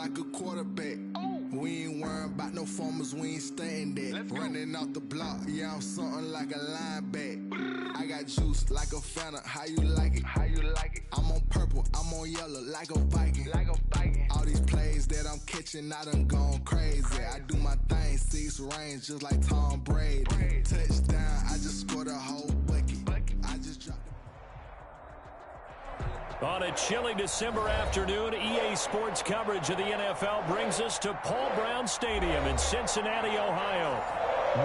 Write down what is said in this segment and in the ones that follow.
like a quarterback. We ain't worrying about no formers, we ain't staying there. Running off the block, yeah, I'm something like a linebacker. I got juice like a Fanta, how you like it? How you like it? I'm on purple, I'm on yellow, like a Viking. Like a Viking. All these plays that I'm catching, I done gone crazy. I do my thing, 6 range, just like Tom Brady. Touchdown, I just scored a whole bucket. I just dropped. On a chilly December afternoon, EA Sports coverage of the NFL brings us to Paul Brown Stadium in Cincinnati, Ohio.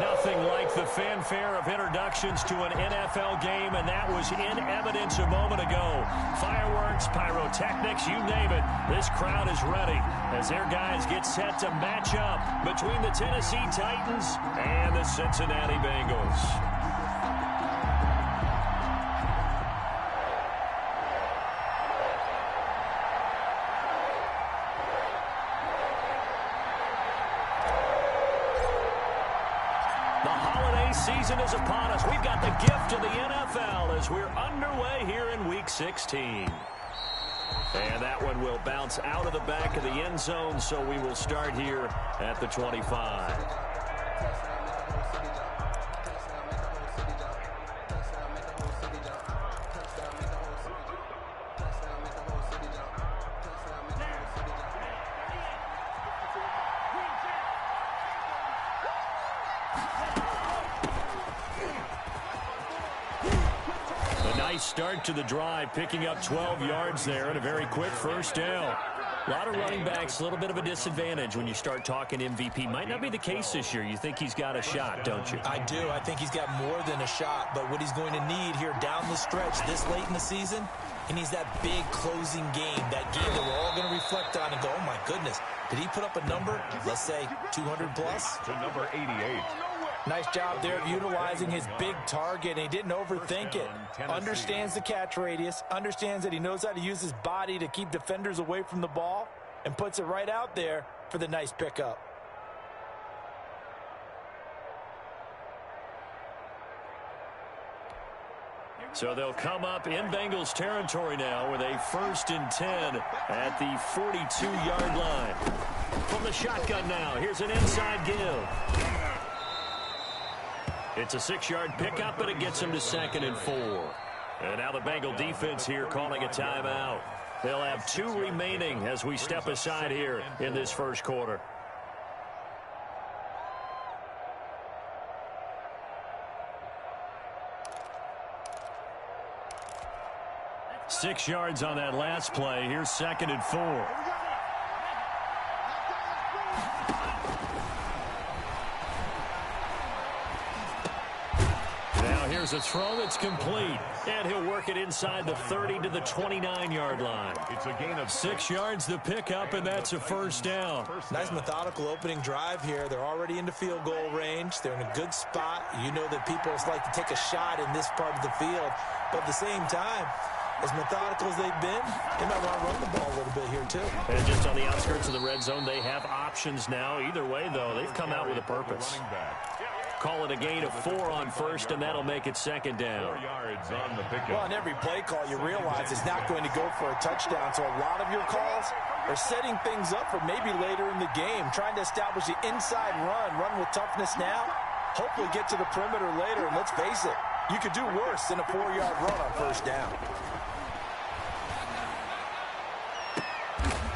Nothing like the fanfare of introductions to an NFL game, and that was in evidence a moment ago. Fireworks, pyrotechnics, you name it. This crowd is ready as their guys get set to match up between the Tennessee Titans and the Cincinnati Bengals. Season is upon us. We've got the gift of the NFL as we're underway here in Week 16. And that one will bounce out of the back of the end zone, so we will start here at the 25. Start to the drive, picking up 12 yards there and a very quick first down. A lot of running backs, a little bit of a disadvantage when you start talking MVP. Might not be the case this year. You think he's got a shot, don't you? I do. I think he's got more than a shot. But what he's going to need here down the stretch this late in the season, he needs that big closing game, that game that we're all going to reflect on and go, oh, my goodness, did he put up a number, let's say 200 plus? To number 88. Nice job there of utilizing his big target, and he didn't overthink it. Understands the catch radius, understands that he knows how to use his body to keep defenders away from the ball, and puts it right out there for the nice pickup. So they'll come up in Bengals territory now with a 1st and 10 at the 42-yard line. From the shotgun now, here's an inside give. It's a 6-yard pickup, but it gets him to 2nd and 4. And now the Bengal defense here calling a timeout. They'll have 2 remaining as we step aside here in this first quarter. Six yards on that last play. Here's 2nd and 4. Here's a throw that's complete, and he'll work it inside the 30 to the 29-yard line. It's a gain of 6 yards to pick up, and that's a first down. Nice methodical opening drive here. They're already into field goal range. They're in a good spot. You know that people like to take a shot in this part of the field, but at the same time, as methodical as they've been, they might want to run the ball a little bit here too. And just on the outskirts of the red zone, they have options now. Either way, though, they've come out with a purpose. Call it a gain of 4 on first, and that'll make it 2nd down. 4 yards on the pickup. Well, on every play call, you realize it's not going to go for a touchdown, so a lot of your calls are setting things up for maybe later in the game, trying to establish the inside run with toughness now, hopefully get to the perimeter later, and let's face it, you could do worse than a 4-yard run on first down.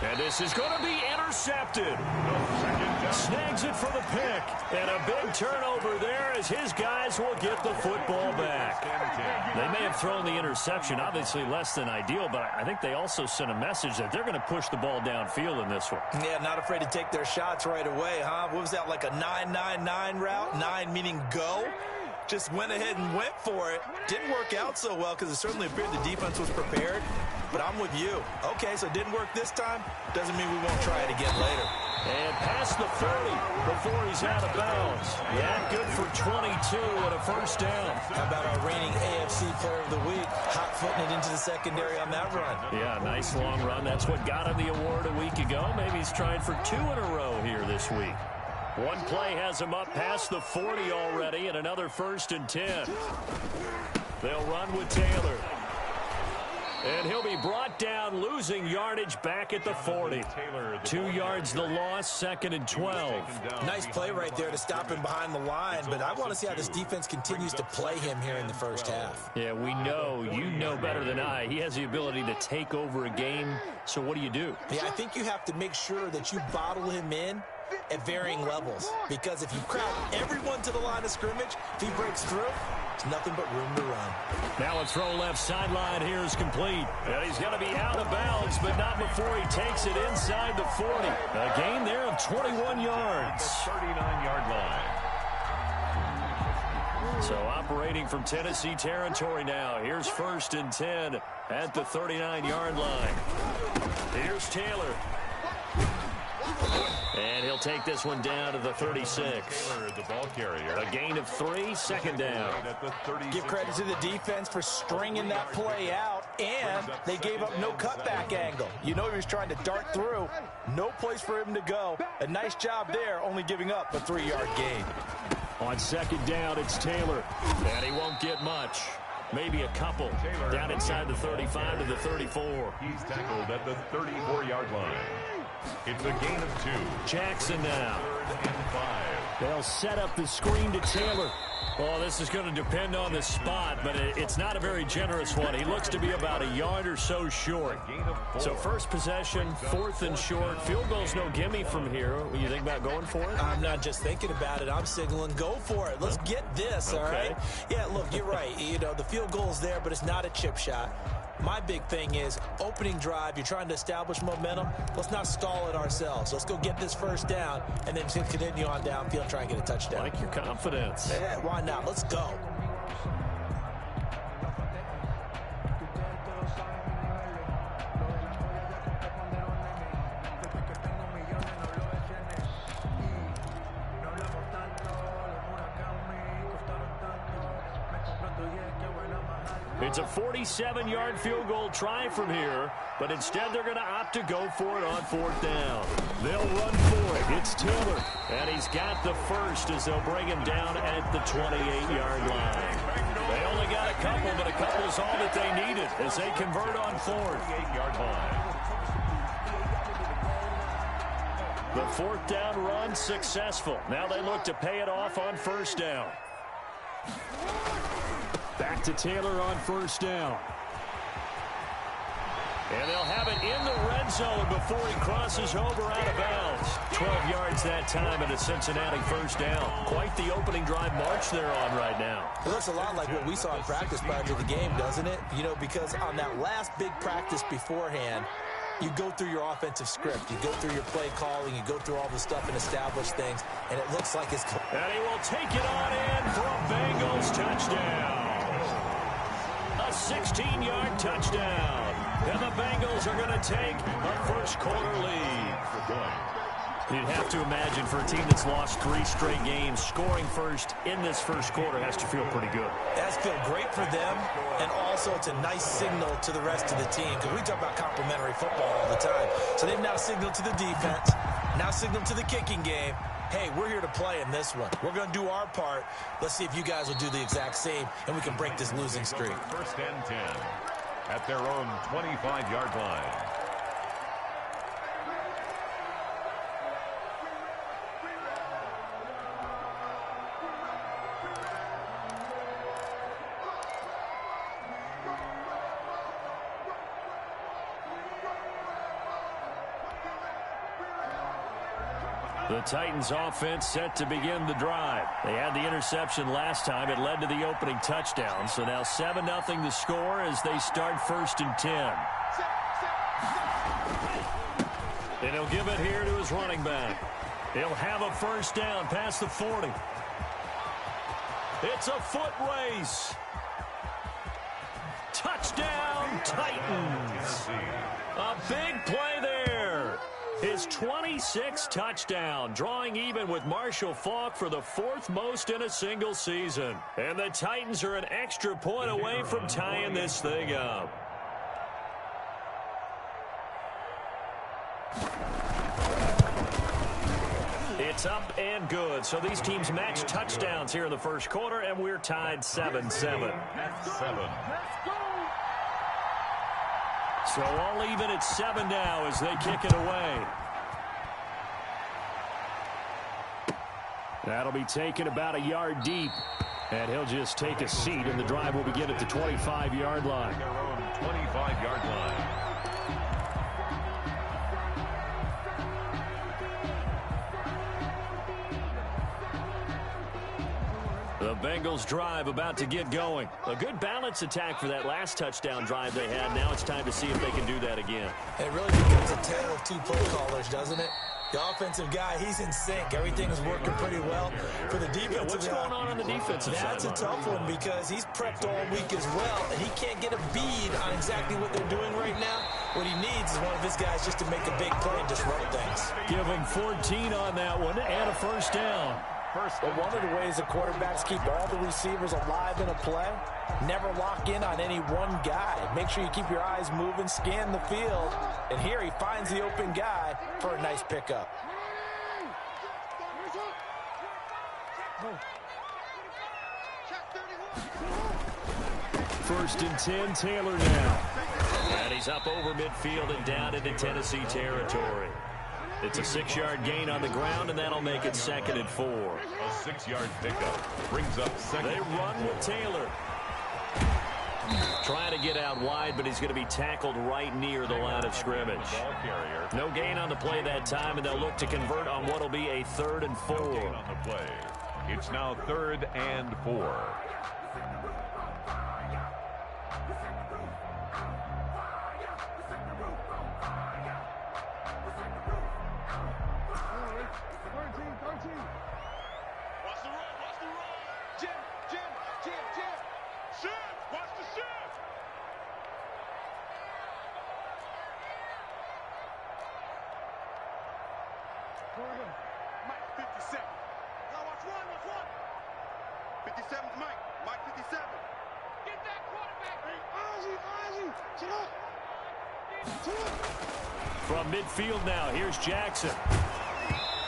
And this is going to be intercepted. Snags it for the pick. And a big turnover there as his guys will get the football back. They may have thrown the interception, obviously less than ideal, but I think they also sent a message that they're going to push the ball downfield in this one. Yeah, not afraid to take their shots right away, huh? What was that, like a 9-9-9 route? 9 meaning go? Just went ahead and went for it. Didn't work out so well because it certainly appeared the defense was prepared. But I'm with you. Okay, so it didn't work this time. Doesn't mean we won't try it again later. And past the 30 before he's out of bounds. Yeah, good for 22 and a first down. How about our reigning AFC Player of the Week, hot-footing it into the secondary on that run? Yeah, nice long run. That's what got him the award a week ago. Maybe he's trying for 2 in a row here this week. One play has him up past the 40 already, and another 1st and 10. They'll run with Taylor. And he'll be brought down, losing yardage back at the 40. 2 yards the loss, 2nd and 12. Nice play right there to stop him behind the line, but I want to see how this defense continues to play him here in the first half. Yeah, we know, you know better than I, he has the ability to take over a game, so what do? Yeah, I think you have to make sure that you bottle him in at varying levels, because if you crowd everyone to the line of scrimmage, if he breaks through, there's nothing but room to run. Now a throw left sideline here is complete. And he's going to be out of bounds, but not before he takes it inside the 40. A gain there of 21 yards. 39-yard line. So operating from Tennessee territory now. Here's 1st and 10 at the 39-yard line. Here's Taylor. And he'll take this one down to the 36. Taylor, the ball carrier. A gain of 3, 2nd down. Give credit to the defense for stringing that play out, and they gave up no cutback angle. You know he was trying to dart through. No place for him to go. A nice job there, only giving up a 3-yard gain. On 2nd down, it's Taylor. And he won't get much. Maybe a couple. Down inside the 35 to the 34. He's tackled at the 34-yard line. It's a gain of 2. Jackson now. 3rd and 5. They'll set up the screen to Taylor. Oh, this is going to depend on the spot, but it's not a very generous one. He looks to be about a yard or so short. So first possession, 4th and short. Field goal's no gimme from here. What do you think about going for it? I'm not just thinking about it. I'm signaling go for it. Let's get this, all right? Yeah, look, you're right. You know, the field goal's there, but it's not a chip shot. My big thing is opening drive, you're trying to establish momentum. Let's not stall it ourselves. Let's go get this 1st down and then continue on downfield and try and get a touchdown. Like your confidence. Yeah, why not? Let's go. It's a 47-yard field goal try from here, but instead they're going to opt to go for it on 4th down. They'll run for it. It's Taylor, and he's got the first as they'll bring him down at the 28-yard line. They only got a couple, but a couple is all that they needed as they convert on 4th. 8-yard line. The 4th down run successful. Now they look to pay it off on 1st down. Back to Taylor on 1st down. And they'll have it in the red zone before he crosses over out of bounds. 12 yards that time and a Cincinnati 1st down. Quite the opening drive march they're on right now. It looks a lot like what we saw in practice prior to the game, doesn't it? You know, because on that last big practice beforehand, you go through your offensive script. You go through your play calling. You go through all the stuff and establish things. And it looks like it's... And he will take it on in for a Bengals touchdown. A 16-yard touchdown. And the Bengals are going to take a 1st quarter lead. You'd have to imagine for a team that's lost 3 straight games, scoring first in this 1st quarter has to feel pretty good. That's feel great for them, and also it's a nice signal to the rest of the team, because we talk about complimentary football all the time. So they've now signaled to the defense, now signaled to the kicking game, hey, we're here to play in this one. We're going to do our part. Let's see if you guys will do the exact same, and we can break this losing streak. 1st and 10 at their own 25-yard line. The Titans offense set to begin the drive. They had the interception last time. It led to the opening touchdown. So now 7-0 the score as they start 1st and 10. And he'll give it here to his running back. He'll have a 1st down past the 40. It's a foot race. Touchdown, Titans. A big play there. His 26th touchdown, drawing even with Marshall Faulk for the 4th most in a single season. And the Titans are an extra point away from tying this thing up. It's up and good. So these teams match touchdowns here in the 1st quarter, and we're tied 7-7. 7. So all even at 7 now as they kick it away. That'll be taken about a yard deep. And he'll just take a seat, and the drive will begin at the 25-yard line. Their own 25-yard line. The Bengals drive about to get going. A good balance attack for that last touchdown drive they had. Now it's time to see if they can do that again. It really becomes a tale of two play callers, doesn't it? The offensive guy, he's in sync. Everything is working pretty well. For the defensive what's going on the defensive side? That's a tough one because he's prepped all week as well, and he can't get a bead on exactly what they're doing right now. What he needs is one of his guys just to make a big play and disrupt things. Give him 14 on that one and a first down. But one of the ways the quarterbacks keep all the receivers alive in a play, never lock in on any one guy. Make sure you keep your eyes moving, scan the field, and here he finds the open guy for a nice pickup. First and 10, Taylor now. And he's up over midfield and down into Tennessee territory. It's a 6-yard gain on the ground, and that'll make it 2nd and 4. A 6-yard pickup brings up 2nd. They run with Taylor. Trying to get out wide, but he's going to be tackled right near the line of scrimmage. No gain on the play that time, and they'll look to convert on what will be a 3rd and 4. No gain on the play. It's now 3rd and 4. Mike 57. Now watch one. 57 Mike 57. Get that quarterback. Ozzy. Chill up. From midfield now, here's Jackson.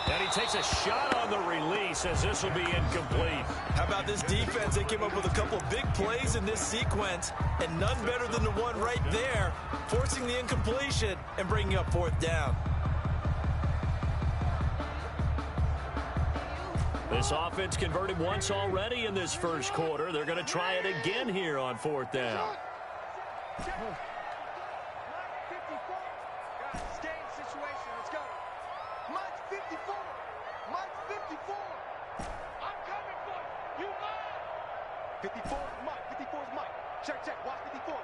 And he takes a shot on the release as this will be incomplete. How about this defense? They came up with a couple of big plays in this sequence, and none better than the one right there, forcing the incompletion and bringing up 4th down. This offense converted once already in this first quarter. They're going to try it again here on 4th down. Stay in situation. Let's go. Mike 54. I'm coming for you. You mine. 54 is Mike. 54 is Mike. Check. Watch 54.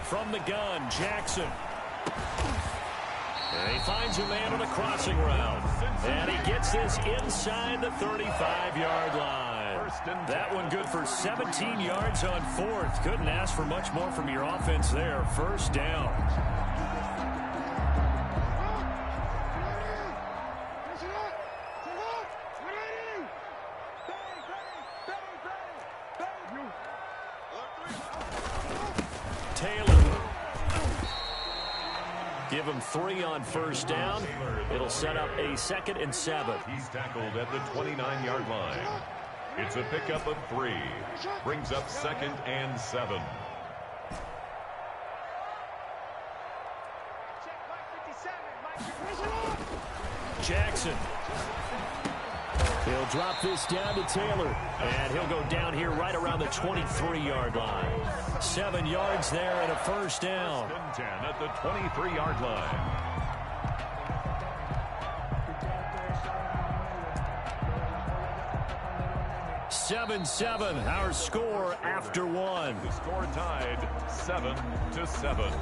From the gun, Jackson. And he finds a man on a crossing route. And he gets this inside the 35-yard line. That one good for 17 yards on 4th. Couldn't ask for much more from your offense there. First down. Give him 3 on first down. It'll set up a 2nd and 7. He's tackled at the 29-yard line. It's a pickup of 3. Brings up 2nd and 7. Jackson. He'll drop this down to Taylor. And he'll go down here right around the 23-yard line. 7 yards there and a first down. 10 at the 23-yard line. Seven, our score after 1. The score tied 7-7.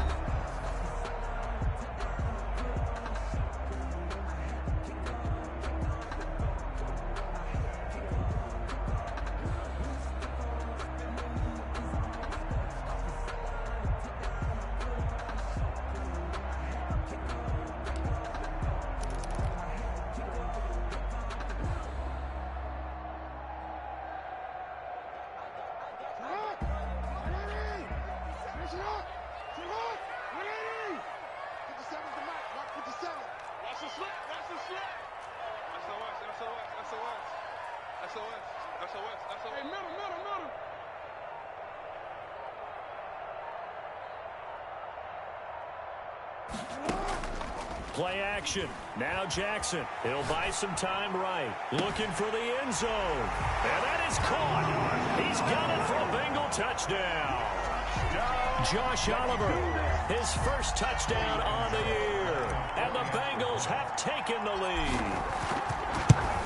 Play action. Now Jackson. He'll buy some time right. Looking for the end zone. And that is caught. He's got it for a Bengal touchdown. Josh Oliver, his first touchdown on the year. And the Bengals have taken the lead.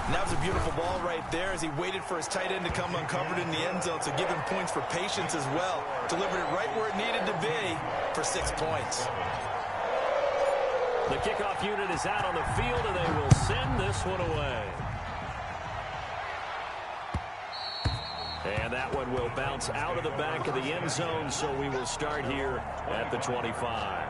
And that was a beautiful ball right there as he waited for his tight end to come uncovered in the end zone. So give him points for patience as well. Delivered it right where it needed to be for 6 points. The kickoff unit is out on the field, and they will send this one away. And that one will bounce out of the back of the end zone, so we will start here at the 25.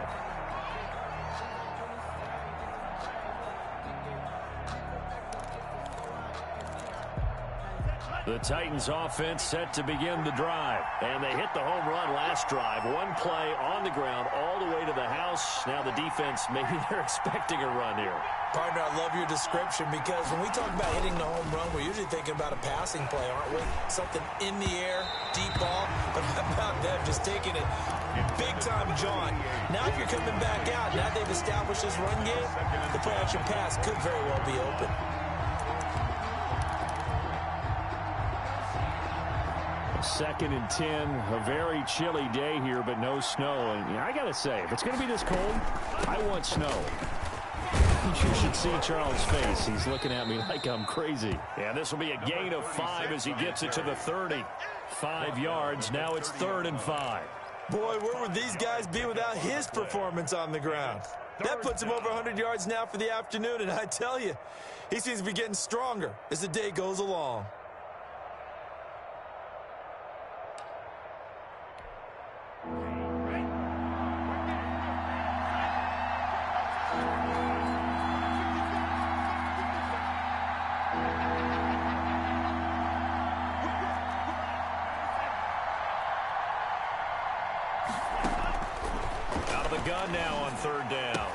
The Titans offense set to begin the drive. And they hit the home run last drive. One play on the ground all the way to the house. Now the defense, maybe they're expecting a run here. Partner, I love your description because when we talk about hitting the home run, we're usually thinking about a passing play, aren't we? Something in the air, deep ball. But how about them just taking it big-time jaunt? Now if you're coming back out, now they've established this run game, the play-action pass could very well be open. Second and 10, a very chilly day here, but no snow. And I got to say, if it's going to be this cold, I want snow. You should see Charles' face. He's looking at me like I'm crazy. Yeah, this will be a gain of 5 as he gets it to the 30. 5 yards. Now it's 3rd and 5. Boy, where would these guys be without his performance on the ground? That puts him over 100 yards now for the afternoon, and I tell you, he seems to be getting stronger as the day goes along. Gun now on 3rd down.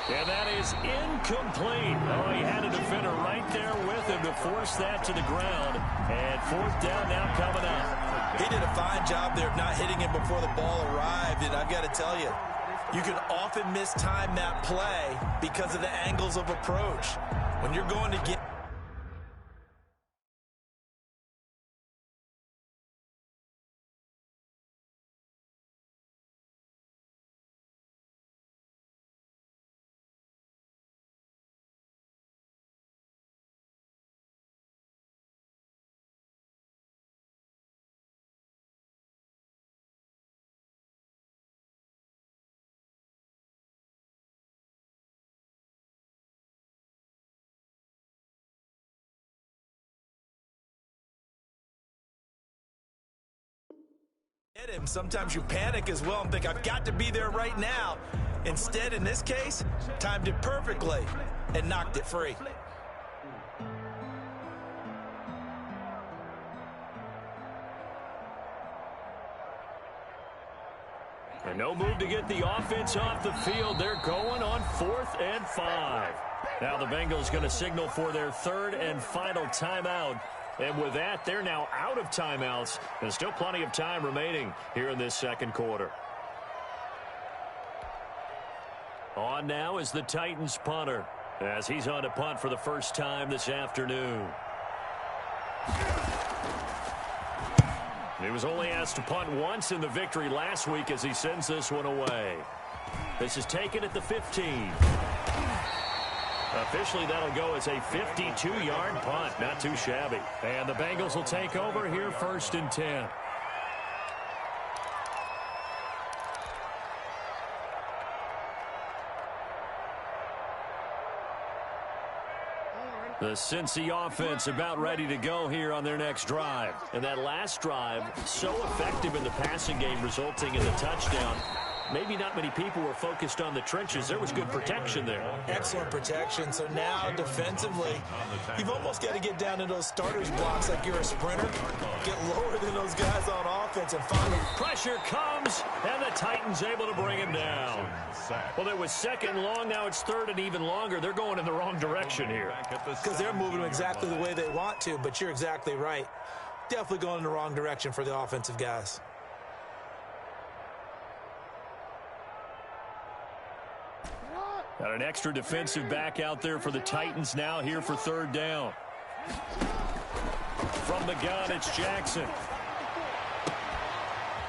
And that is incomplete. Oh, he had a defender right there with him to force that to the ground. And 4th down now coming up. He did a fine job there of not hitting him before the ball arrived. And I've got to tell you, you can often mistime that play because of the angles of approach. When you're going to get... him. Sometimes you panic as well and think, I've got to be there right now. Instead, in this case, timed it perfectly and knocked it free. And no move to get the offense off the field. They're going on 4th and 5. Now the Bengals going to signal for their 3rd and final timeout. And with that, they're now out of timeouts. There's still plenty of time remaining here in this 2nd quarter. On now is the Titans punter, as he's on to punt for the first time this afternoon. He was only asked to punt once in the victory last week as he sends this one away. This is taken at the 15. Officially, that'll go as a 52-yard punt. Not too shabby. And the Bengals will take over here 1st and 10. The Cincy offense about ready to go here on their next drive. And that last drive, so effective in the passing game, resulting in the touchdown. Maybe not many people were focused on the trenches. There was good protection there. Excellent protection. So now defensively, you've almost got to get down to those starters blocks like you're a sprinter. Get lower than those guys on offense and find them. Pressure comes, and the Titans able to bring him down. Well, it was 2nd and long. Now it's 3rd and even longer. They're going in the wrong direction here. Because they're moving them exactly the way they want to, but you're exactly right. Definitely going in the wrong direction for the offensive guys. Got an extra defensive back out there for the Titans now here for third down. From the gun, it's Jackson.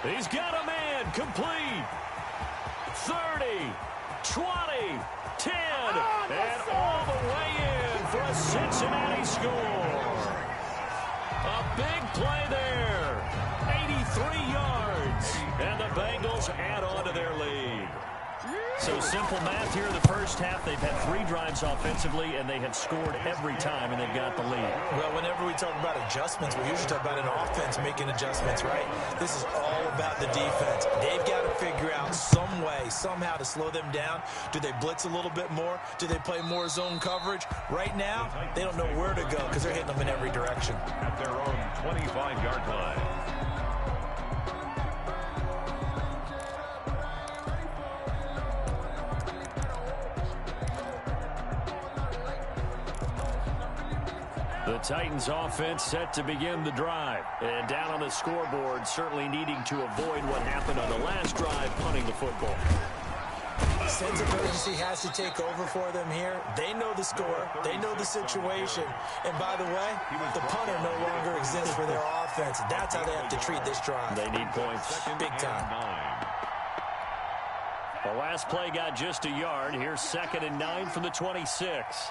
He's got a man, complete. 30, 20, 10, and all the way in for a Cincinnati score. A big play there. 83 yards, and the Bengals add on to their lead. So simple math here in the first half. They've had 3 drives offensively, and they have scored every time, and they've got the lead. Well, whenever we talk about adjustments, we usually talk about an offense making adjustments, right? This is all about the defense. They've got to figure out some way, somehow to slow them down. Do they blitz a little bit more? Do they play more zone coverage? Right now, they don't know where to go because they're hitting them in every direction. At their own 25-yard line. The Titans offense set to begin the drive. And down on the scoreboard, certainly needing to avoid what happened on the last drive, punting the football. Sense of urgency has to take over for them here. They know the score. They know the situation. And by the way, the punter no longer exists for their offense. That's how they have to treat this drive. They need points. Big time. The last play got just a yard. Here's 2nd and 9 from the 26.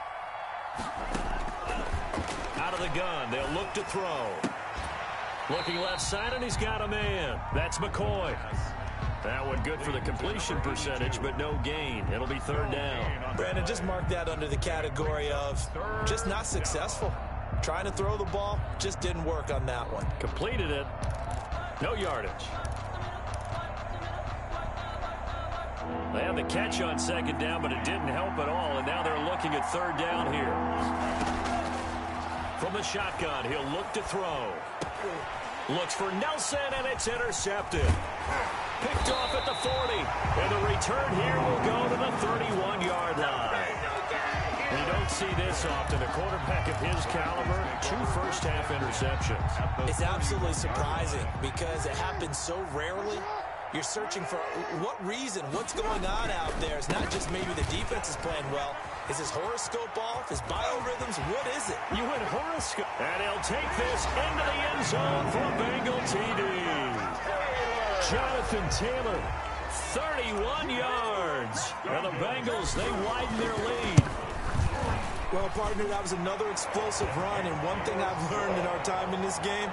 Out of the gun, they'll look to throw. Looking left side, and he's got a man. That's McCoy. That one good for the completion percentage, but no gain. It'll be third down. Brandon, just mark that under the category of just not successful. Trying to throw the ball, just didn't work on that one. Completed it. No yardage. They had the catch on 2nd down, but it didn't help at all, and now they're looking at third down here. From the shotgun, he'll look to throw. Looks for Nelson, and it's intercepted. Picked off at the 40. And the return here will go to the 31-yard line. You don't see this often. A quarterback of his caliber, 2 first-half interceptions. It's absolutely surprising because it happens so rarely. You're searching for what reason, what's going on out there. It's not just maybe the defense is playing well. Is his horoscope off? His biorhythms? What is it? You went horoscope. And he'll take this into the end zone for a Bengal TD. Jonathan Taylor, 31 yards. And the Bengals, they widen their lead. Well, partner, that was another explosive run, and one thing I've learned in our time in this game,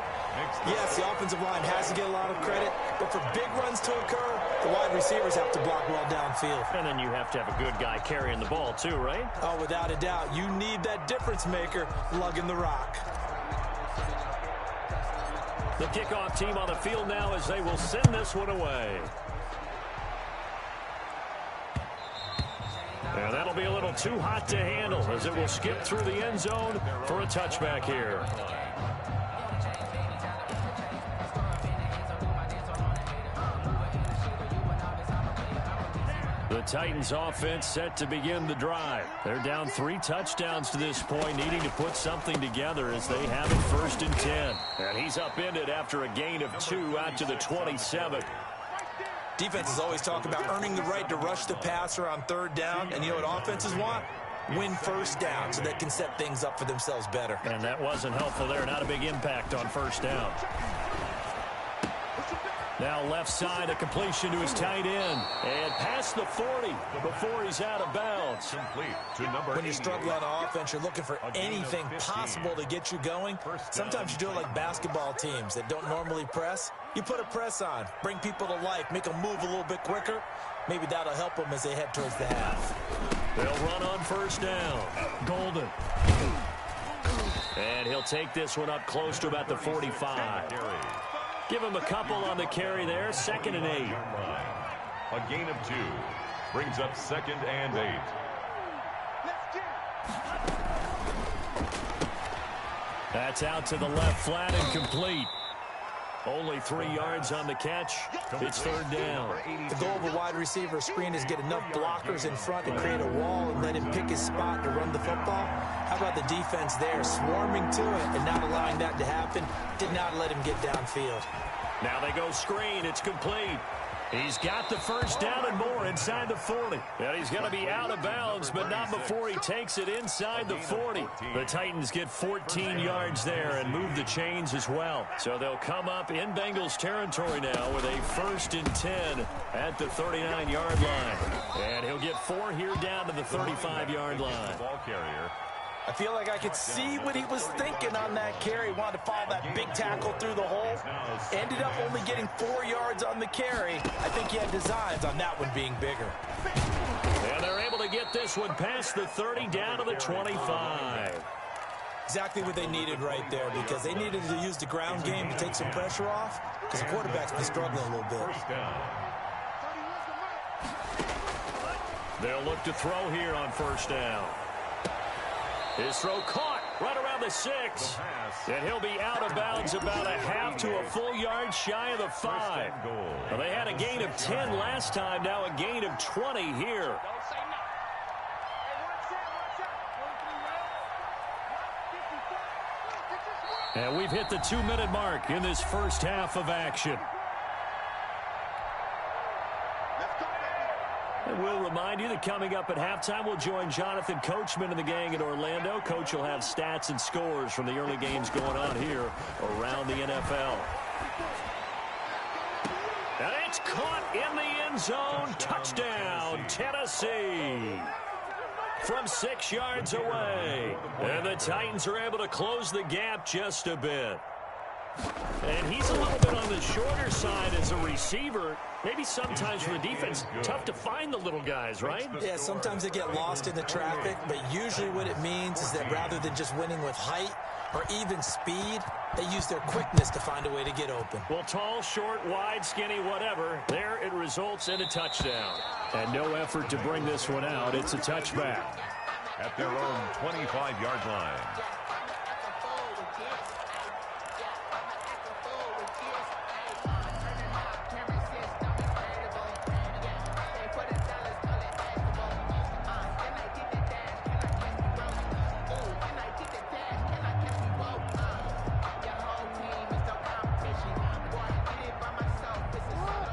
yes, the offensive line has to get a lot of credit, but for big runs to occur, the wide receivers have to block well downfield. And then you have to have a good guy carrying the ball too, right? Oh, without a doubt. You need that difference maker lugging the rock. The kickoff team on the field now as they will send this one away. And that'll be a little too hot to handle as it will skip through the end zone for a touchback here. The Titans offense set to begin the drive. They're down 3 touchdowns to this point, needing to put something together as they have it 1st and 10. And he's upended after a gain of 2 out to the 27. Defenses always talk about earning the right to rush the passer on 3rd down. And you know what offenses want? Win 1st down so they can set things up for themselves better. And that wasn't helpful there. Not a big impact on 1st down. Now left side, a completion to his tight end. And past the 40 before he's out of bounds. Complete to number When you struggle on offense, you're looking for anything possible to get you going. Sometimes you do it like basketball teams that don't normally press. You put a press on, bring people to life, make them move a little bit quicker. Maybe that'll help them as they head towards the half. They'll run on 1st down. Golden. And he'll take this one up close to about the 45. Give him a couple on the carry there. 2nd and 8. A gain of 2 brings up 2nd and 8. That's out to the left flat and complete. Only 3 yards on the catch. It's 3rd down. The goal of a wide receiver screen is get enough blockers in front to create a wall and let him pick his spot to run the football. How about the defense there, swarming to it and not allowing that to happen? Did not let him get downfield. Now they go screen. It's complete. He's got the first down and more inside the 40. And he's going to be out of bounds, but not before he takes it inside the 40. The Titans get 14 yards there and move the chains as well. So they'll come up in Bengals territory now with a 1st and 10 at the 39-yard line. And he'll get 4 here down to the 35-yard line. Ball carrier. I feel like I could see what he was thinking on that carry. Wanted to follow that big tackle through the hole. Ended up only getting 4 yards on the carry. I think he had designs on that one being bigger. And they're able to get this one past the 30 down to the 25. Exactly what they needed right there, because they needed to use the ground game to take some pressure off, because the quarterback's been struggling a little bit. They'll look to throw here on 1st down. His throw caught right around the 6. And he'll be out of bounds about a half to a full yard shy of the 5. Well, they had a gain of 10 last time, now a gain of 20 here. And we've hit the 2-minute mark in this first half of action. And we'll remind you that coming up at halftime, we'll join Jonathan Coachman and the gang in Orlando. Coach will have stats and scores from the early games going on here around the NFL. And it's caught in the end zone. Touchdown, Tennessee. From 6 yards away. And the Titans are able to close the gap just a bit. And he's a little bit on the shorter side as a receiver. Maybe sometimes for the defense, tough to find the little guys, right? Yeah, sometimes they get lost in the traffic, but usually what it means is that rather than just winning with height or even speed, they use their quickness to find a way to get open. Well, tall, short, wide, skinny, whatever, there it results in a touchdown. And no effort to bring this one out. It's a touchback. At their own 25-yard line.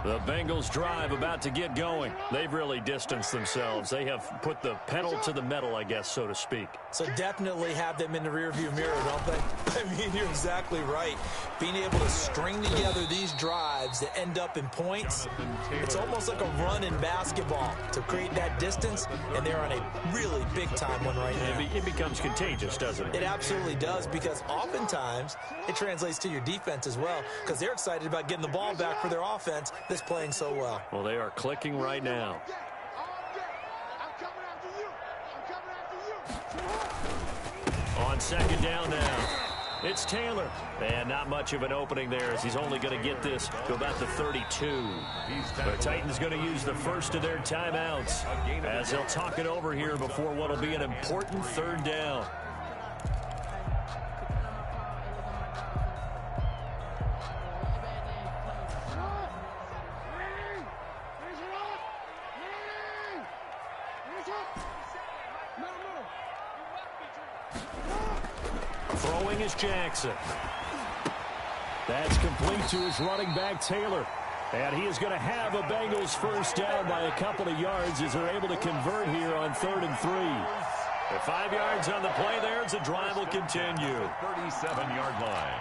The Bengals drive about to get going. They've really distanced themselves. They have put the pedal to the metal, I guess, so to speak. So definitely have them in the rearview mirror, don't they? I mean, you're exactly right. Being able to string together these drives that end up in points, it's almost like a run in basketball to create that distance, and they're on a really big-time one right now. It becomes contagious, doesn't it? It absolutely does, because oftentimes it translates to your defense as well, because they're excited about getting the ball back for their offense that's playing so well. Well, they are clicking right now. On 2nd down now, it's Taylor. And not much of an opening there, as he's only going to get this to about the 32. The Titans going to use the first of their timeouts as they'll talk it over here before what will be an important 3rd down. Throwing is Jackson. That's complete to his running back, Taylor. And he is going to have a Bengals first down by a couple of yards as they're able to convert here on 3rd and 3. The 5 yards on the play there as the drive will continue. 37-yard line.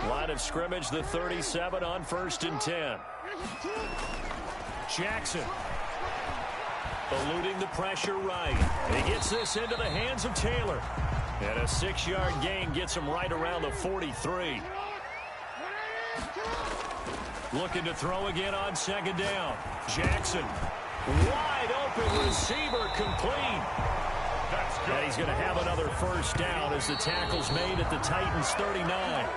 Line of scrimmage, the 37 on 1st and 10. Jackson eluding the pressure right. He gets this into the hands of Taylor. And a 6-yard gain gets him right around the 43. Looking to throw again on 2nd down. Jackson, wide open receiver, complete. And he's going to have another first down as the tackle's made at the Titans' 39.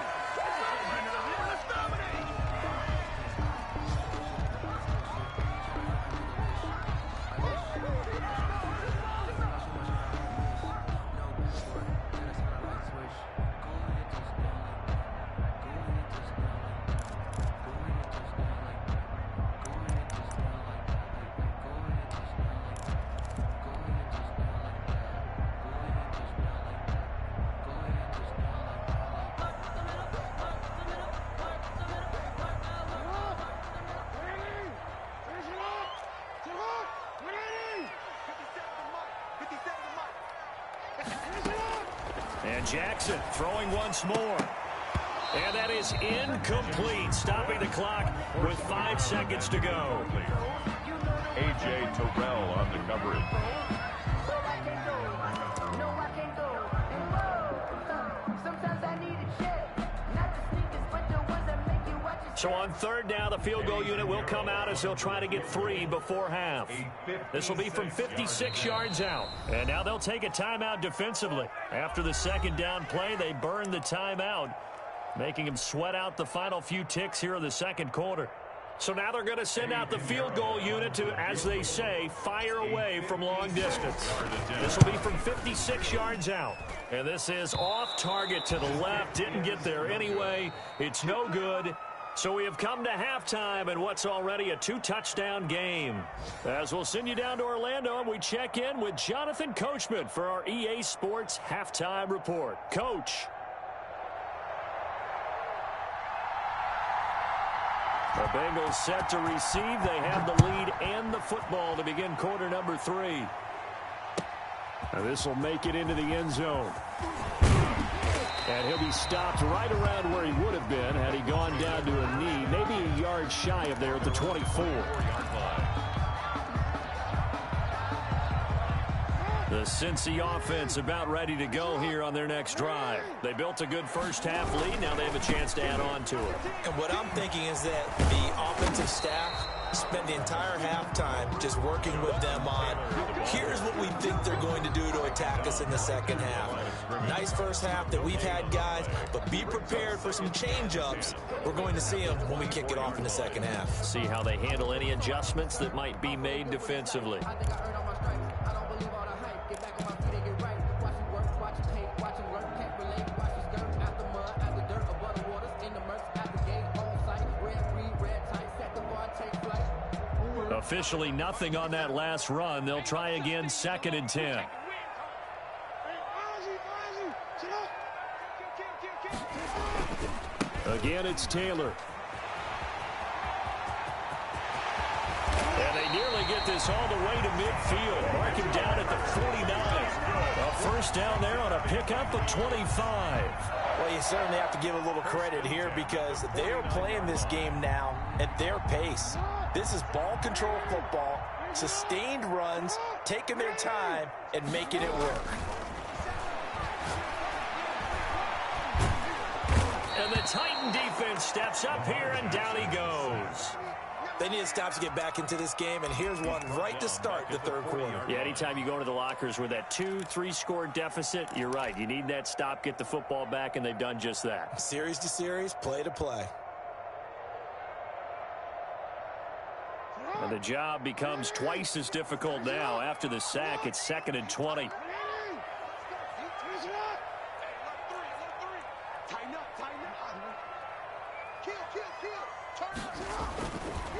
And Jackson throwing once more. And that is incomplete, stopping the clock with 5 seconds to go. A.J. Terrell on the coverage. So on third down, the field goal unit will come out as they'll try to get 3 before half. This will be from 56 yards out. And now they'll take a timeout defensively. After the second down play, they burn the timeout, making them sweat out the final few ticks here in the second quarter. So now they're going to send out the field goal unit to, as they say, fire away from long distance. This will be from 56 yards out. And this is off target to the left. Didn't get there anyway. It's no good. So we have come to halftime in what's already a 2-touchdown game. As we'll send you down to Orlando, and we check in with Jonathan Coachman for our EA Sports Halftime Report. Coach. The Bengals set to receive. They have the lead and the football to begin quarter number 3. And this will make it into the end zone. And he'll be stopped right around where he would have been had he gone down to a knee, maybe a yard shy of there at the 24. The Cincy offense about ready to go here on their next drive. They built a good first half lead. Now they have a chance to add on to it. And what I'm thinking is that the offensive staff spent the entire halftime just working with them on, here's what we think they're going to do to attack us in the second half. Nice first half that we've had, guys, but be prepared for some change-ups. We're going to see them when we kick it off in the second half. See how they handle any adjustments that might be made defensively. Officially nothing on that last run. They'll try again, 2nd and 10. Again, it's Taylor. And they nearly get this all the way to midfield. Mark him down at the 49. A first down there on a pickup of 25. Well, you certainly have to give a little credit here because they are playing this game now at their pace. This is ball control football, sustained runs, taking their time, and making it work. And the Titan defense steps up here, and down he goes. They need a stop to get back into this game, and here's one right to start the third quarter. Yeah, anytime you go into the lockers with that 2-3 score deficit, you're right. You need that stop, get the football back, and they've done just that. Series to series, play to play. And the job becomes twice as difficult now. After the sack, it's 2nd and 20.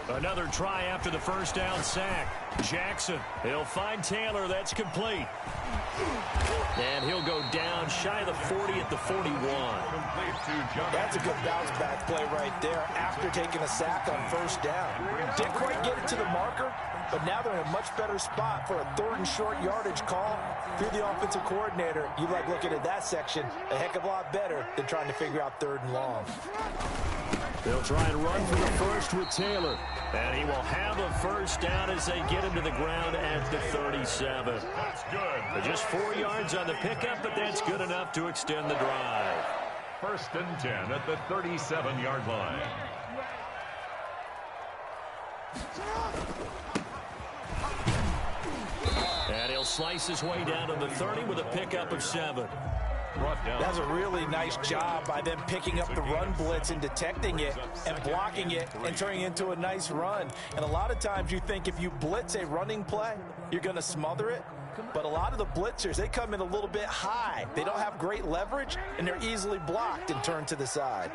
Another try after the first down sack. Jackson, he'll find Taylor. That's complete. And he'll go down shy of the 40 at the 41. That's a good bounce back play right there after taking a sack on first down. Didn't quite get it to the marker, but now they're in a much better spot for a 3rd and short yardage call. If you're the offensive coordinator, you like looking at that section a heck of a lot better than trying to figure out 3rd and long. They'll try and run for the first with Taylor. And he will have a first down as they get him to the ground at the 37. That's good. Just 4 yards on the pickup, but that's good enough to extend the drive. 1st and 10 at the 37-yard line. And he'll slice his way down to the 30 with a pickup of 7. That's a really nice job by them picking up the run blitz and detecting it and blocking it and turning it into a nice run. And a lot of times you think if you blitz a running play, you're going to smother it. But a lot of the blitzers, they come in a little bit high. They don't have great leverage, and they're easily blocked and turned to the side.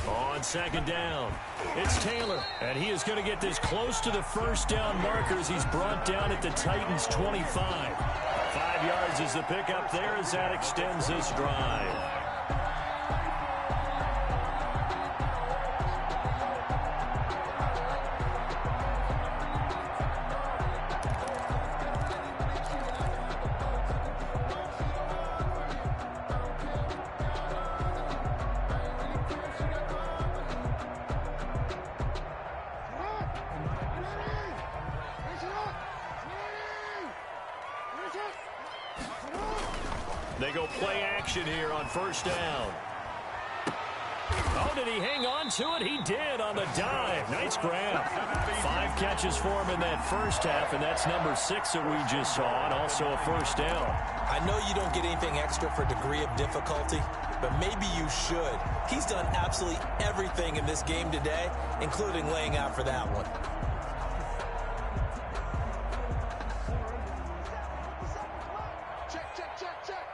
On 2nd down, it's Taylor, and he is going to get this close to the first down markers. He's brought down at the Titans' 25. 5 yards is the pickup there as that extends this drive. They go play action here on first down. Oh, did he hang on to it? He did on the dive. Nice grab. 5 catches for him in that first half, and that's number 6 that we just saw, and also a first down. I know you don't get anything extra for degree of difficulty, but maybe you should. He's done absolutely everything in this game today, including laying out for that one. Check, check, check, check.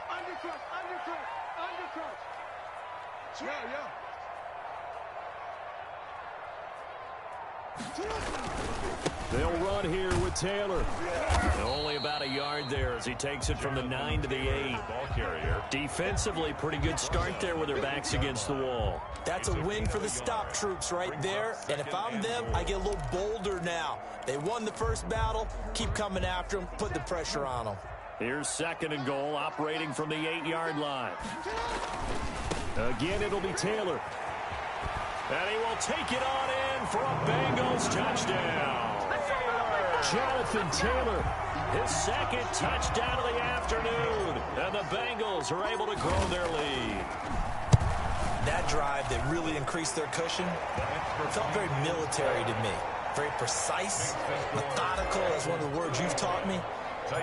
Undercrush, undercrush, undercrush. Yo, yo. They'll run here with Taylor. Only about a yard there as he takes it from the 9 to the 8. Ball carrier. Defensively, pretty good start there with their backs against the wall. That's a win for the stop troops right there. And if I'm them, I get a little bolder now. They won the first battle. Keep coming after them. Put the pressure on them. Here's 2nd and goal, operating from the 8-yard line. Again, it'll be Taylor. And he will take it on in for a Bengals touchdown. Jonathan Taylor, his 2nd touchdown of the afternoon. And the Bengals are able to grow their lead. That drive that really increased their cushion felt very military to me. Very precise, methodical, that's one of the words you've taught me.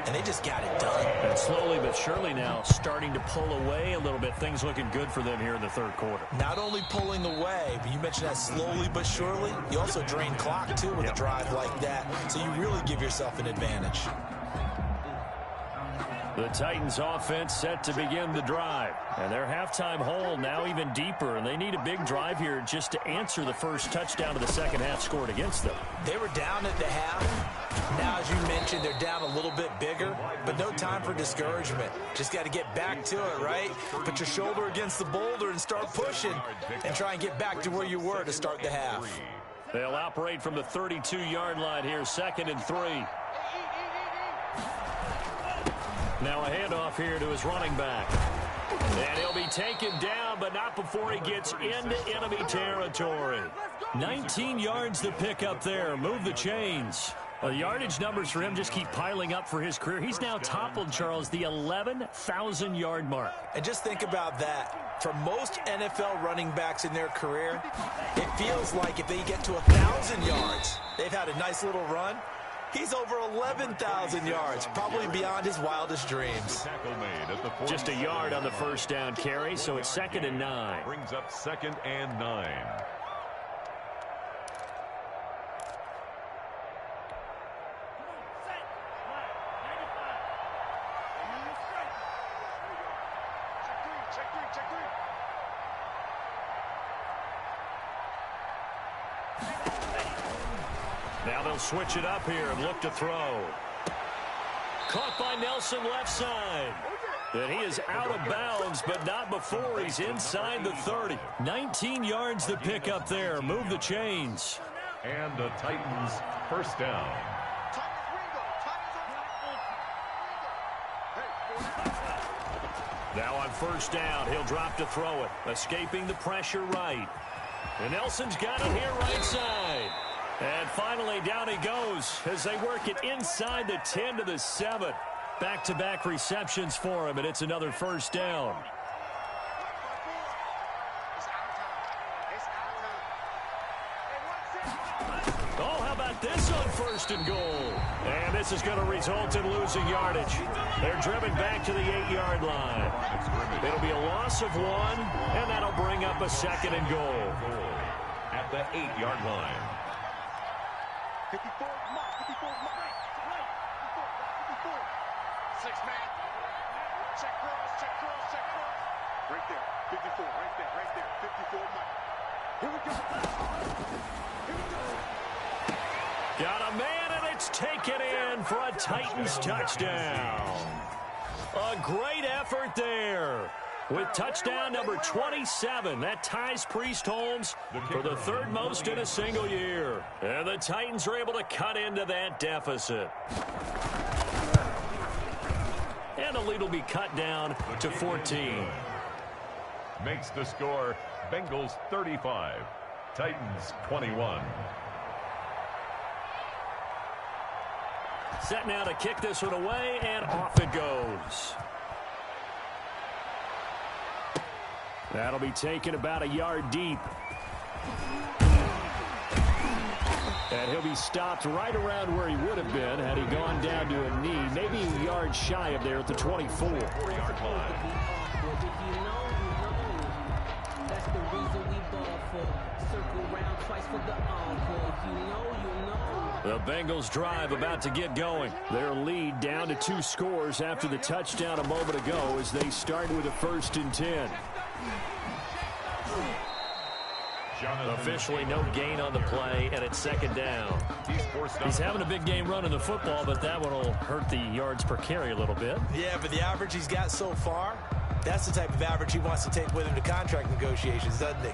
And they just got it done. And slowly but surely now starting to pull away a little bit. Things looking good for them here in the 3rd quarter. Not only pulling away, but you mentioned that slowly but surely. You also drain clock, too, with a drive like that. So you really give yourself an advantage. The Titans offense set to begin the drive. And their halftime hole now even deeper. And they need a big drive here just to answer the first touchdown of the second half scored against them. They were down at the half. Now, as you mentioned, they're down a little bit bigger, but no time for discouragement. Just got to get back to it, right? Put your shoulder against the boulder and start pushing and try and get back to where you were to start the half. They'll operate from the 32-yard line here, 2nd and 3. Now a handoff here to his running back. And he'll be taken down, but not before he gets into enemy territory. 19 yards to pick up there. Move the chains. Well, the yardage numbers for him just keep piling up for his career. He's now toppled, Charles, the 11,000-yard mark. And just think about that. For most NFL running backs in their career, it feels like if they get to 1,000 yards, they've had a nice little run. He's over 11,000 yards, probably beyond his wildest dreams. Just a yard on the first down carry, so it's 2nd and 9. Brings up 2nd and 9. Now they'll switch it up here and look to throw. Caught by Nelson left side. And he is out of bounds, but not before he's inside the 30. 19 yards to pick up there. Move the chains. And the Titans first down. Now on first down, he'll drop to throw it. Escaping the pressure right. And Nelson's got it here right side. And finally, down he goes as they work it inside the 10 to the 7. Back-to-back receptions for him, and it's another first down. Oh, how about this on 1st and goal? And this is going to result in losing yardage. They're driven back to the 8-yard line. It'll be a loss of 1, and that'll bring up a 2nd and goal. At the 8-yard line. 54, mark, 54, mark. 54. 6-man. Check cross, check cross, check cross. Right there, 54, right there, 54, mark. Here we go. Here we go. Got a man, and it's taken in for a Titans touchdown. A great effort there. With touchdown number 27, that ties Priest Holmes for the 3rd most in a single year. And the Titans are able to cut into that deficit. And the lead will be cut down to 14. Makes the score Bengals 35, Titans 21. Set now to kick this one away, and off it goes. That'll be taken about a yard deep. And he'll be stopped right around where he would have been had he gone down to a knee, maybe a yard shy of there at the 24. 4-yard line. That's the reason we ball for. Circle round twice for the encore. You know. The Bengals drive about to get going. Their lead down to 2 scores after the touchdown a moment ago as they start with a 1st and 10. Officially no gain on the play, and it's 2nd down. He's having a big game running the football, but that one will hurt the yards per carry a little bit. Yeah, but the average he's got so far, that's the type of average he wants to take with him to contract negotiations, doesn't he?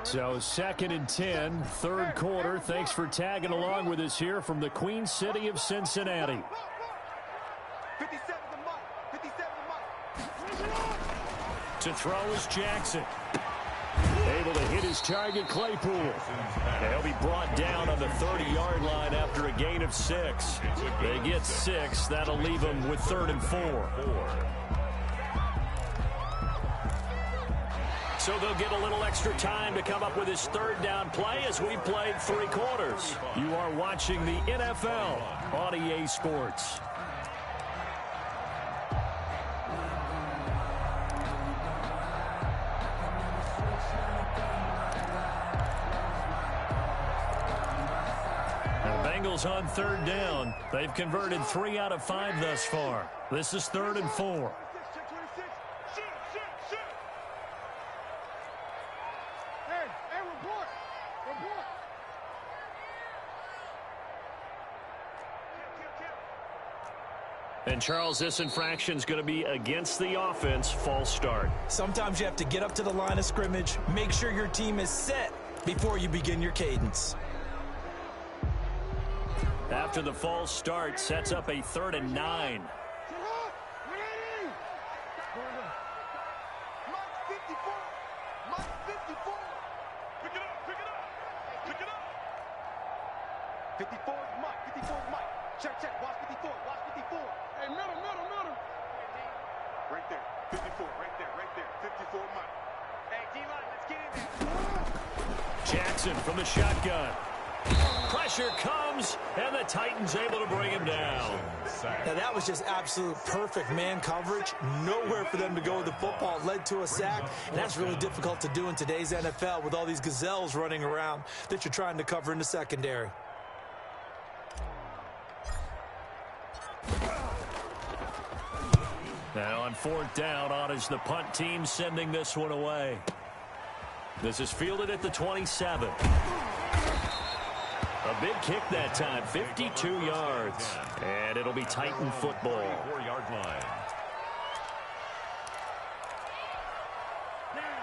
So 2nd and 10, 3rd quarter. Thanks for tagging along with us here from the Queen City of Cincinnati. 57 to Mike. 57 to Mike. To throw is Jackson. Able to hit his target, Claypool. They'll be brought down on the 30-yard line after a gain of 6. They get 6. That'll leave them with 3rd and 4. So they'll get a little extra time to come up with his 3rd down play as we played 3 quarters. You are watching the NFL on EA Sports. The Bengals on 3rd down. They've converted 3 out of 5 thus far. This is 3rd and 4. And, Charles, this infraction is going to be against the offense. False start. Sometimes you have to get up to the line of scrimmage, make sure your team is set before you begin your cadence. After the false start, sets up a 3rd and 9. Jackson from the shotgun. Pressure comes, and the Titans able to bring him down. Now, that was just absolute perfect man coverage. Nowhere for them to go with the football. It led to a sack, and that's really difficult to do in today's NFL with all these gazelles running around that you're trying to cover in the secondary. Now on 4th down, on is the punt team sending this one away. This is fielded at the 27. A big kick that time, 52 yards. And it'll be Titan football. 4-yard line.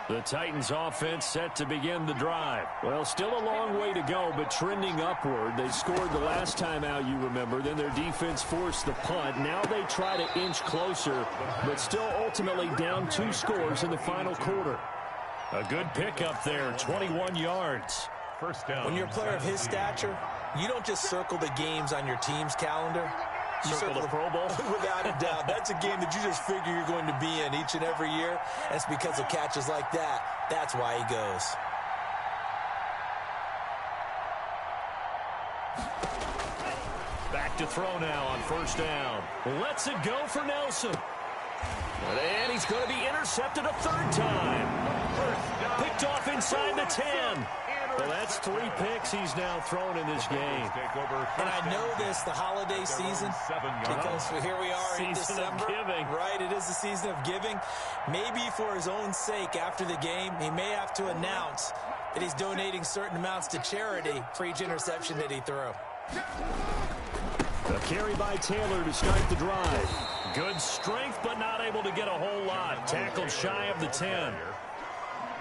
The Titans offense set to begin the drive. Well, still a long way to go, but trending upward. They scored the last time out, you remember. Then their defense forced the punt. Now they try to inch closer, but still ultimately down 2 scores in the final quarter. A good pickup there, 21 yards. First down. When you're a player of his stature, you don't just circle the games on your team's calendar. You Circle the Pro Bowl? Without a doubt. That's a game that you just figure you're going to be in each and every year. And it's because of catches like that. That's why he goes. Back to throw now on 1st down. Lets it go for Nelson. And he's going to be intercepted a 3rd time. Picked off inside the 10. Well, that's 3 picks he's now thrown in this game. And I know this, the holiday season, because here we are in December. Giving. Right, it is the season of giving. Maybe for his own sake after the game, he may have to announce that he's donating certain amounts to charity for each interception that he threw. A carry by Taylor to start the drive. Good strength, but not able to get a whole lot. Tackled shy of the 10.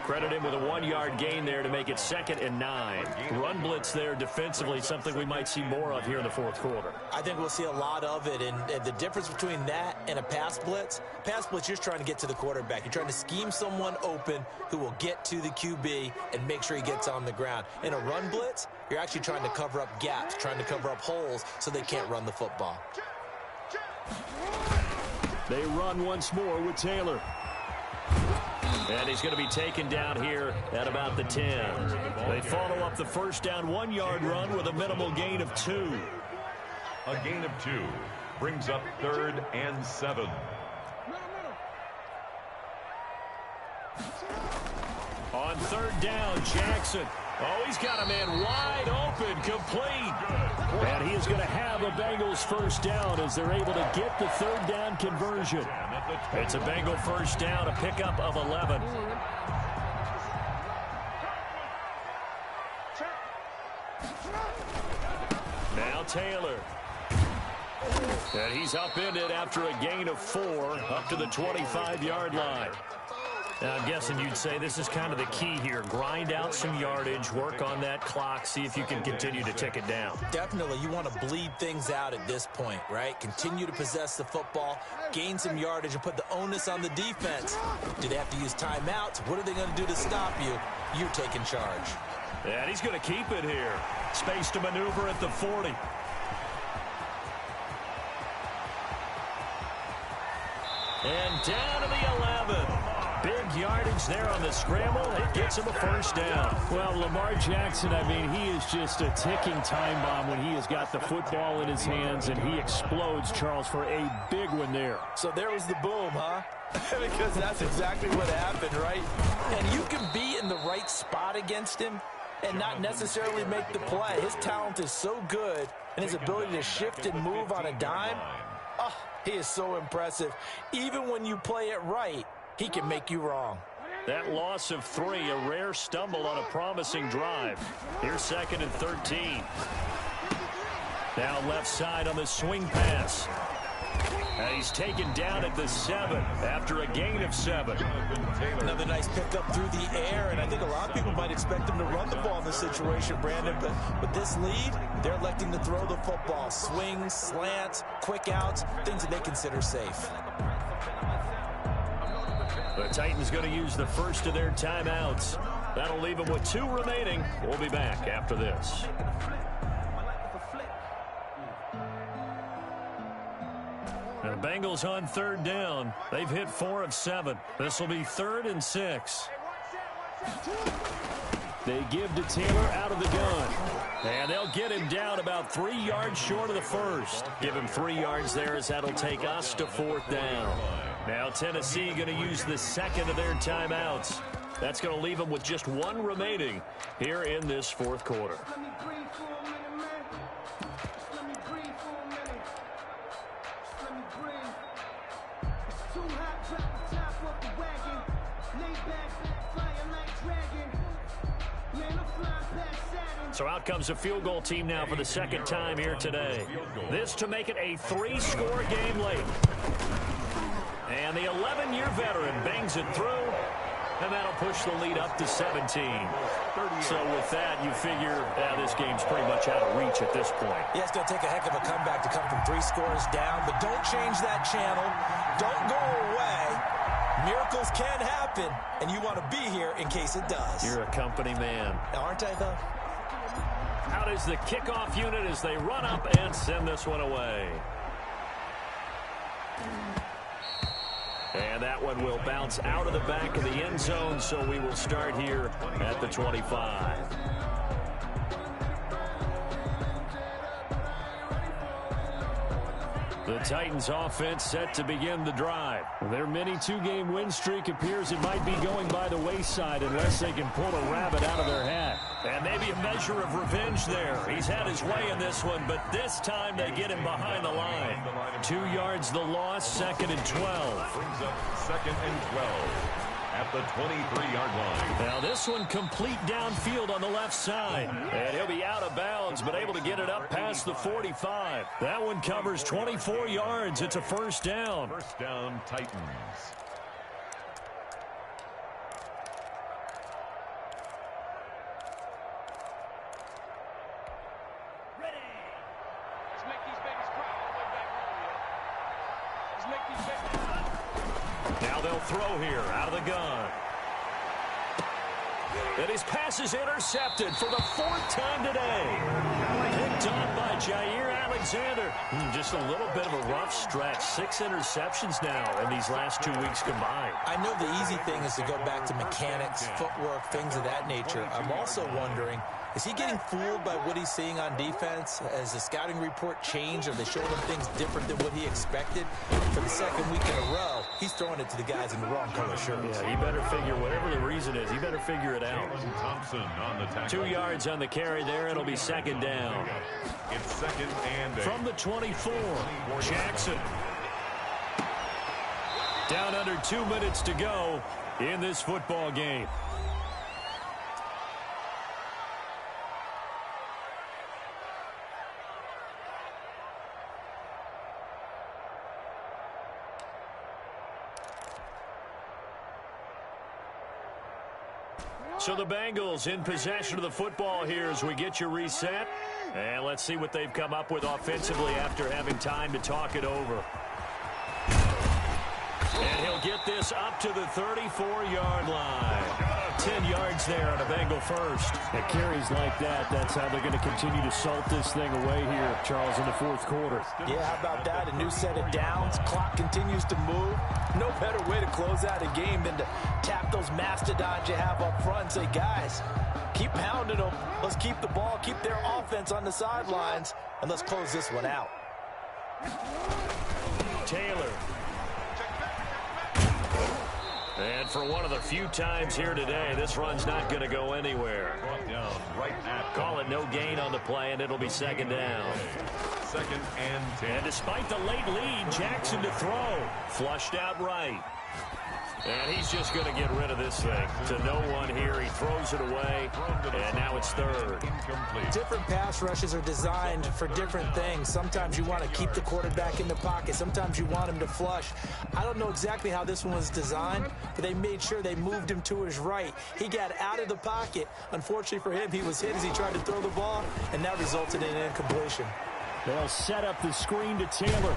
Credit him with a 1-yard gain there to make it 2nd and 9. Run blitz there defensively, something we might see more of here in the fourth quarter. I think we'll see a lot of it, and the difference between that and a pass blitz, you're just trying to get to the quarterback. You're trying to scheme someone open who will get to the QB and make sure he gets on the ground. In a run blitz, you're actually trying to cover up gaps, trying to cover up holes so they can't run the football. They run once more with Taylor. And he's going to be taken down here at about the 10. They follow up the first down 1-yard run with a minimal gain of 2. A gain of 2 brings up 3rd and 7. On 3rd down, Jackson. Oh, he's got a man wide open, complete. And he is going to have a Bengals first down as they're able to get the 3rd down conversion. It's a Bengal first down, a pickup of 11. Now Taylor. And he's upended after a gain of 4 up to the 25-yard line. Now, I'm guessing you'd say this is kind of the key here. Grind out some yardage, work on that clock, see if you can continue to tick it down. Definitely, you want to bleed things out at this point, right? Continue to possess the football, gain some yardage, and put the onus on the defense. Do they have to use timeouts? What are they going to do to stop you? You're taking charge. And he's going to keep it here. Space to maneuver at the 40. And down to the 11. Big yardage there on the scramble. It gets him a first down. Well, Lamar Jackson, I mean, he is just a ticking time bomb when he has got the football in his hands, and he explodes, Charles, for a big one there. So there was the boom, huh? Because that's exactly what happened, right? And you can be in the right spot against him and not necessarily make the play. His talent is so good, and his ability to shift and move on a dime, oh, he is so impressive. Even when you play it right, he can make you wrong. That loss of 3, a rare stumble on a promising drive. Here's 2nd and 13. Now left side on the swing pass. And he's taken down at the 7 after a gain of 7. Another nice pickup through the air, and I think a lot of people might expect him to run the ball in this situation, Brandon, but with this lead, they're electing to throw the football. Swings, slants, quick outs, things that they consider safe. The Titans going to use the first of their timeouts. That'll leave them with 2 remaining. We'll be back after this. The Bengals on 3rd down. They've hit 4 of 7. This will be 3rd and 6. They give to Taylor out of the gun. And they'll get him down about 3 yards short of the first. Give him 3 yards there as that'll take us to 4th down. Now Tennessee going to use the 2nd of their timeouts. That's going to leave them with just 1 remaining here in this 4th quarter. So out comes a field goal team now for the 2nd time here today. This to make it a 3-score game late. And the 11-year veteran bangs it through, and that'll push the lead up to 17. So with that, you figure this game's pretty much out of reach at this point. Yeah, it's going to take a heck of a comeback to come from 3 scores down, but don't change that channel. Don't go away. Miracles can happen, and you want to be here in case it does. You're a company man. Aren't I, though? Out is the kickoff unit as they run up and send this one away. And that one will bounce out of the back of the end zone, so we will start here at the 25. The Titans offense set to begin the drive. Their mini 2-game win streak appears it might be going by the wayside unless they can pull a rabbit out of their hat. And maybe a measure of revenge there. He's had his way in this one, but this time they get him behind the line. 2 yards the loss, 2nd and 12. Brings up 2nd and 12 at the 23-yard line. Now this one complete downfield on the left side. And he'll be out of bounds, but able to get it up past the 45. That one covers 24 yards. It's a first down. First down, Titans. Now they'll throw here out of the gun. And his pass is intercepted for the 4th time today. Picked on by Jair Alexander. Just a little bit of a rough stretch. 6 interceptions now in these last 2 weeks combined. I know the easy thing is to go back to mechanics, footwork, things of that nature. I'm also wondering, is he getting fooled by what he's seeing on defense? Has the scouting report changed? Are they showing him things different than what he expected? For the 2nd week in a row, he's throwing it to the guys in the wrong color shirts. Yeah, he better figure, whatever the reason is, he better figure it out. Thompson on the tackle. 2 yards on the carry there. It'll be 2nd down. It's 2nd and 8. From the 24, Jackson. Down under 2 minutes to go in this football game. So the Bengals in possession of the football here as we get you reset. And let's see what they've come up with offensively after having time to talk it over. And he'll get this up to the 34-yard line. 10 yards there on a Bengal first. It carries like that. That's how they're going to continue to salt this thing away here, Charles, in the 4th quarter. Yeah, how about that? A new set of downs. Clock continues to move. No better way to close out a game than to tap those mastodons you have up front and say, guys, keep pounding them. Let's keep the ball, keep their offense on the sidelines, and let's close this one out. Taylor. And for one of the few times here today, this run's not going to go anywhere. Call it no gain on the play, and it'll be 2nd down. 2nd and 10. And despite the late lead, Jackson to throw. Flushed out right. And he's just going to get rid of this thing. To no one here. He throws it away, and now it's 3rd. Incomplete. Different pass rushes are designed for different things. Sometimes you want to keep the quarterback in the pocket. Sometimes you want him to flush. I don't know exactly how this one was designed, but they made sure they moved him to his right. He got out of the pocket. Unfortunately for him, he was hit as he tried to throw the ball, and that resulted in an incompletion. They'll set up the screen to Taylor.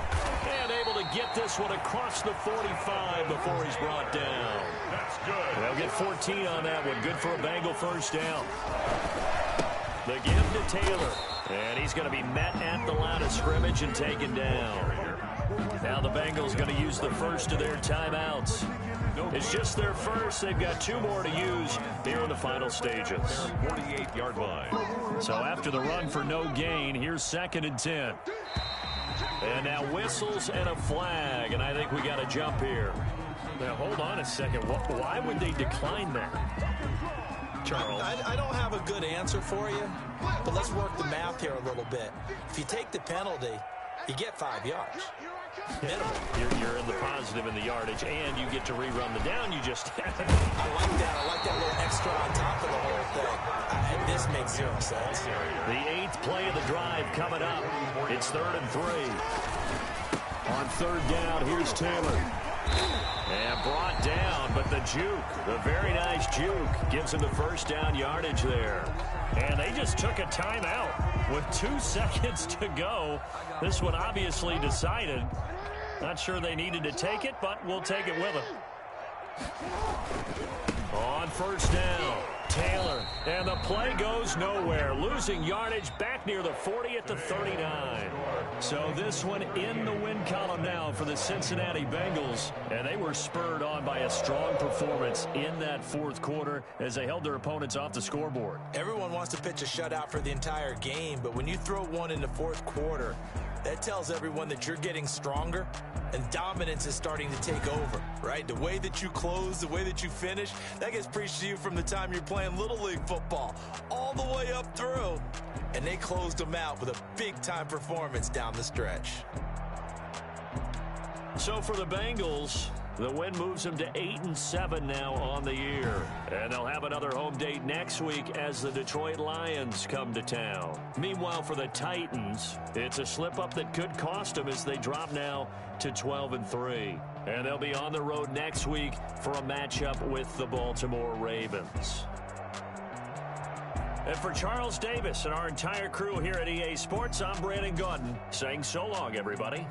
And able to get this one across the 45 before he's brought down. That's good. They'll get 14 on that one. Good for a Bengal first down. The give to Taylor. And he's going to be met at the line of scrimmage and taken down. Now the Bengals going to use the first of their timeouts. It's just their first. They've got 2 more to use here in the final stages. 48-yard line. So after the run for no gain, here's 2nd and 10. And now whistles and a flag, and I think we got to jump here. Now, hold on a second. Why would they decline that, Charles? I don't have a good answer for you, but let's work the math here a little bit. If you take the penalty, you get 5 yards. Minimum. You're in the positive in the yardage, and you get to rerun the down you just had. I like that. I like that little extra on top of the whole thing. This makes 0 sense. The 8th play of the drive coming up. It's 3rd and 3. On 3rd down, here's Taylor. And brought down, but the juke, the very nice juke, gives him the first down yardage there. And they just took a timeout with 2 seconds to go. This one obviously decided. Not sure they needed to take it, but we'll take it with them. On 1st down, Taylor. And the play goes nowhere. Losing yardage back near the 40 at the 39. So this one in the win column now for the Cincinnati Bengals. And they were spurred on by a strong performance in that 4th quarter as they held their opponents off the scoreboard. Everyone wants to pitch a shutout for the entire game, but when you throw one in the 4th quarter, that tells everyone that you're getting stronger and dominance is starting to take over, right? The way that you close, the way that you finish, that gets preached to you from the time you're playing Little League football all the way up through. And they closed them out with a big-time performance down the stretch. So for the Bengals, the win moves them to 8-7 now on the year. And they'll have another home date next week as the Detroit Lions come to town. Meanwhile, for the Titans, it's a slip-up that could cost them as they drop now to 12-3. And they'll be on the road next week for a matchup with the Baltimore Ravens. And for Charles Davis and our entire crew here at EA Sports, I'm Brandon Gaudin saying so long, everybody.